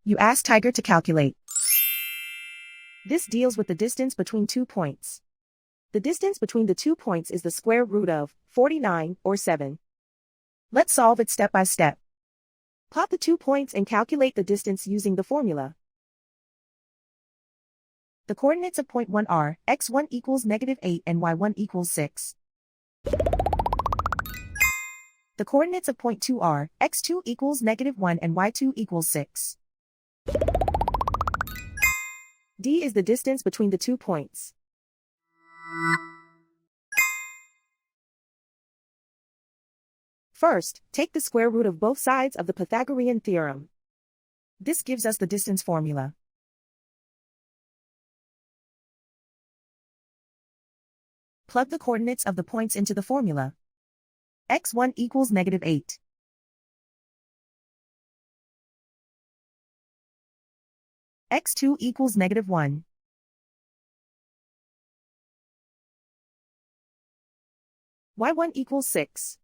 You ask Tiger to calculate. This deals with the distance between 2 points. The distance between the 2 points is the square root of 49, or 7. Let's solve it step by step. Plot the 2 points and calculate the distance using the formula. The coordinates of point 1 are x1 equals -8 and y1 equals 6. The coordinates of point 2 are x2 equals -1 and y2 equals 6. D is the distance between the 2 points. First, take the square root of both sides of the Pythagorean theorem. This gives us the distance formula. Plug the coordinates of the points into the formula. x1 equals -8. x2 equals -1. y1 equals 6.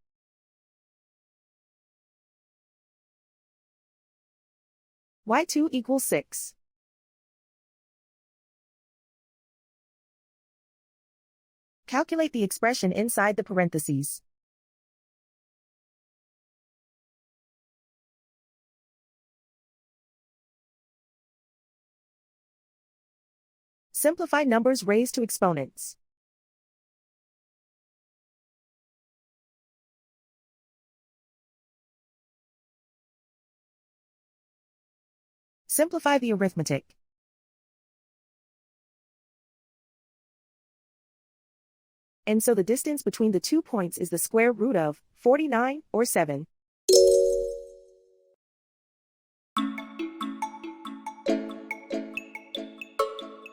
y2 equals 6. Calculate the expression inside the parentheses. Simplify numbers raised to exponents. Simplify the arithmetic. And so the distance between the 2 points is the square root of 49, or 7.